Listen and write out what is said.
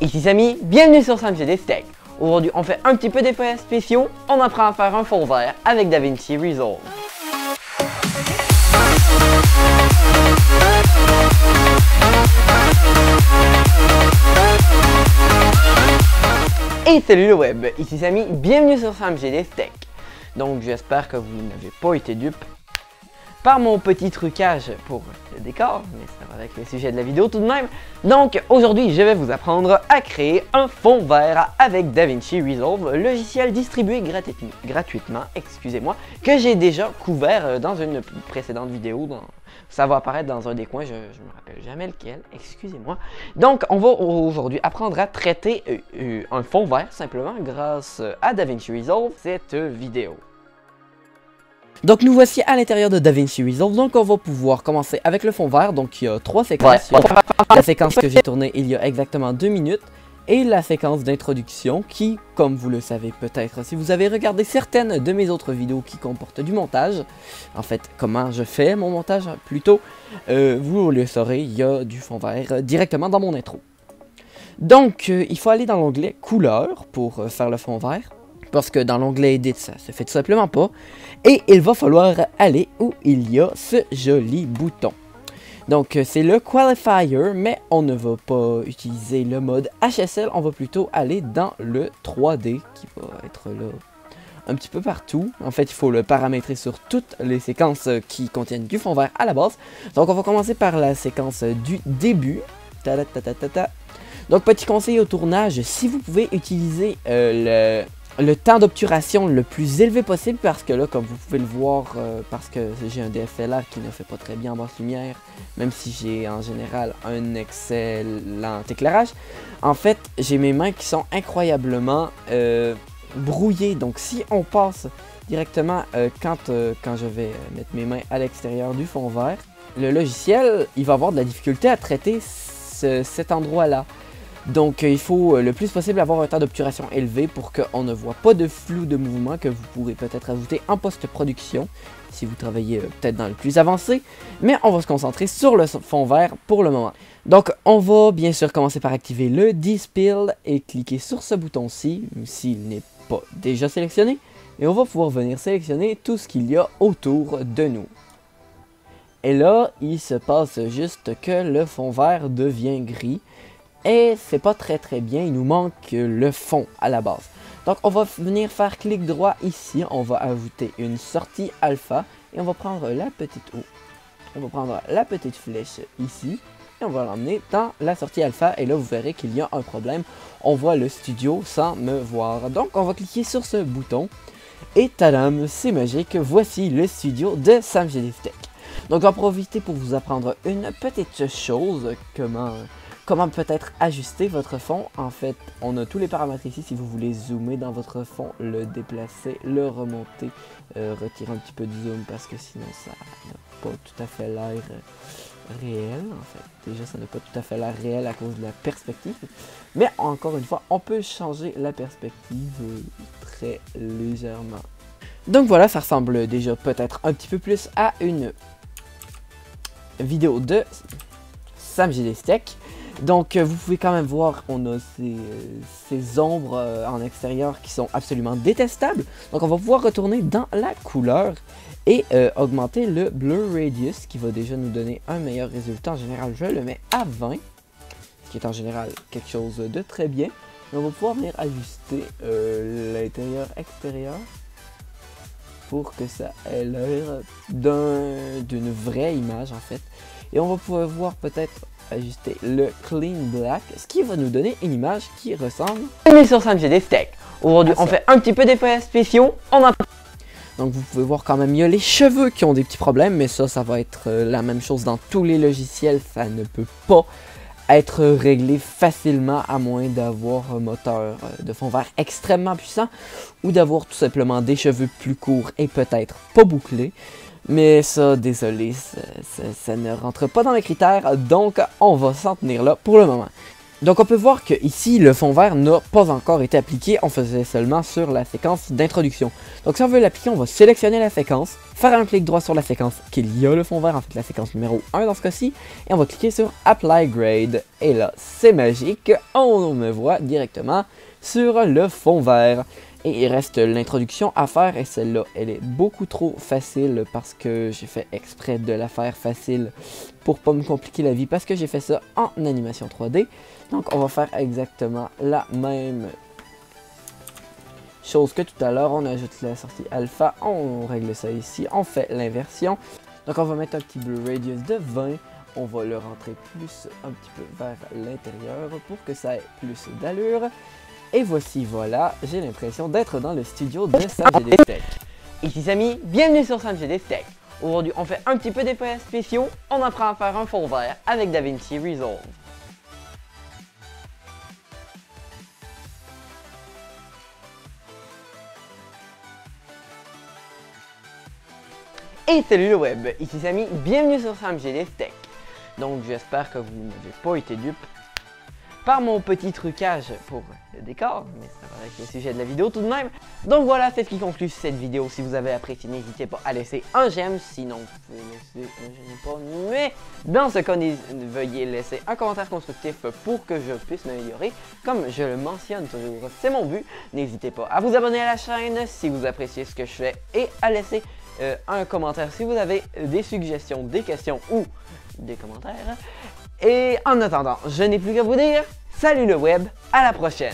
Ici Samy, bienvenue sur SamGD Tech. Aujourd'hui on fait un petit peu d'effets spéciaux, on apprend à faire un fond vert avec DaVinci Resolve. Et salut le web, ici Samy, bienvenue sur SamGD Tech. Donc j'espère que vous n'avez pas été dupes par mon petit trucage pour le décor, mais ça va avec le sujet de la vidéo tout de même. Donc aujourd'hui je vais vous apprendre à créer un fond vert avec DaVinci Resolve, logiciel distribué gratuitement, excusez-moi, que j'ai déjà couvert dans une précédente vidéo. Ça va apparaître dans un des coins, je me rappelle jamais lequel, excusez-moi. Donc on va aujourd'hui apprendre à traiter un fond vert simplement grâce à DaVinci Resolve cette vidéo. Donc nous voici à l'intérieur de DaVinci Resolve, donc on va pouvoir commencer avec le fond vert. Donc il y a 3 séquences, la séquence que j'ai tournée il y a exactement 2 minutes et la séquence d'introduction qui, comme vous le savez peut-être si vous avez regardé certaines de mes autres vidéos qui comportent du montage, en fait comment je fais mon montage plutôt, vous le saurez, il y a du fond vert directement dans mon intro. Donc il faut aller dans l'onglet couleurs pour faire le fond vert. Parce que dans l'onglet Edit, ça se fait tout simplement pas. Et il va falloir aller où il y a ce joli bouton. Donc c'est le Qualifier, mais on ne va pas utiliser le mode HSL. On va plutôt aller dans le 3D qui va être là un petit peu partout. En fait, il faut le paramétrer sur toutes les séquences qui contiennent du fond vert à la base. Donc on va commencer par la séquence du début. Donc petit conseil au tournage, si vous pouvez utiliser le temps d'obturation le plus élevé possible, parce que là, comme vous pouvez le voir, parce que j'ai un DSLR qui ne fait pas très bien en basse lumière, même si j'ai en général un excellent éclairage, en fait, j'ai mes mains qui sont incroyablement brouillées. Donc si on passe directement quand je vais mettre mes mains à l'extérieur du fond vert, le logiciel, il va avoir de la difficulté à traiter cet endroit-là. Donc il faut le plus possible avoir un temps d'obturation élevé pour qu'on ne voit pas de flou de mouvement que vous pourrez peut-être ajouter en post-production si vous travaillez peut-être dans le plus avancé. Mais on va se concentrer sur le fond vert pour le moment. Donc on va bien sûr commencer par activer le Despill et cliquer sur ce bouton-ci s'il n'est pas déjà sélectionné. Et on va pouvoir venir sélectionner tout ce qu'il y a autour de nous. Et là, il se passe juste que le fond vert devient gris. Et c'est pas très bien, il nous manque le fond à la base. Donc on va venir faire clic droit ici, on va ajouter une sortie alpha et on va prendre la petite flèche ici et on va l'emmener dans la sortie alpha et là vous verrez qu'il y a un problème. On voit le studio sans me voir. Donc on va cliquer sur ce bouton et tadam, c'est magique, voici le studio de SamGD Tech. Donc j'en profite pour vous apprendre une petite chose, comment peut-être ajuster votre fond. En fait, on a tous les paramètres ici si vous voulez zoomer dans votre fond, le déplacer, le remonter, retirer un petit peu de zoom parce que sinon ça n'a pas tout à fait l'air réel. En fait, déjà ça n'a pas tout à fait l'air réel à cause de la perspective. Mais encore une fois, on peut changer la perspective très légèrement. Donc voilà, ça ressemble déjà peut-être un petit peu plus à une vidéo de SamGD Tech. Donc vous pouvez quand même voir, on a ces ombres en extérieur qui sont absolument détestables. Donc on va pouvoir retourner dans la couleur et augmenter le Blur Radius qui va déjà nous donner un meilleur résultat. En général, je le mets à 20, ce qui est en général quelque chose de très bien. Et on va pouvoir venir ajuster l'intérieur-extérieur pour que ça ait l'air d'une vraie image en fait. Et on va pouvoir voir peut-être ajuster le Clean Black, ce qui va nous donner une image qui ressemble. Bienvenue sur SamGD Tech. Aujourd'hui on fait un petit peu d'effets spéciaux. Donc vous pouvez voir quand même il y a les cheveux qui ont des petits problèmes, mais ça va être la même chose dans tous les logiciels. Ça ne peut pas être réglé facilement à moins d'avoir un moteur de fond vert extrêmement puissant ou d'avoir tout simplement des cheveux plus courts et peut-être pas bouclés. Mais ça, désolé, ça ne rentre pas dans les critères, donc on va s'en tenir là pour le moment. Donc on peut voir que ici le fond vert n'a pas encore été appliqué, on faisait seulement sur la séquence d'introduction. Donc si on veut l'appliquer, on va sélectionner la séquence, faire un clic droit sur la séquence qu'il y a le fond vert, en fait la séquence numéro 1 dans ce cas-ci, et on va cliquer sur Apply Grade. Et là c'est magique, on me voit directement sur le fond vert. Et il reste l'introduction à faire et celle-là, elle est beaucoup trop facile parce que j'ai fait exprès de la faire facile pour pas me compliquer la vie parce que j'ai fait ça en animation 3D. Donc on va faire exactement la même chose que tout à l'heure. On ajoute la sortie alpha, on règle ça ici, on fait l'inversion. Donc on va mettre un petit blue radius de 20. On va le rentrer plus un petit peu vers l'intérieur pour que ça ait plus d'allure. Et voici, voilà, j'ai l'impression d'être dans le studio de SamGD Tech. Ici Samy, bienvenue sur SamGD Tech. Aujourd'hui, on fait un petit peu d'effets spéciaux, on apprend à faire un fond vert avec DaVinci Resolve. Et salut le web, ici Samy, bienvenue sur SamGD Tech. Donc j'espère que vous n'avez pas été dupe par mon petit trucage pour le décor, mais ça va avec le sujet de la vidéo tout de même. Donc voilà, c'est ce qui conclut cette vidéo. Si vous avez apprécié, n'hésitez pas à laisser un j'aime, sinon vous pouvez laisser un j'aime pas, mais dans ce cas, veuillez laisser un commentaire constructif pour que je puisse m'améliorer. Comme je le mentionne toujours, c'est mon but. N'hésitez pas à vous abonner à la chaîne si vous appréciez ce que je fais et à laisser un commentaire si vous avez des suggestions, des questions ou des commentaires. Et en attendant, je n'ai plus qu'à vous dire, salut le web, à la prochaine!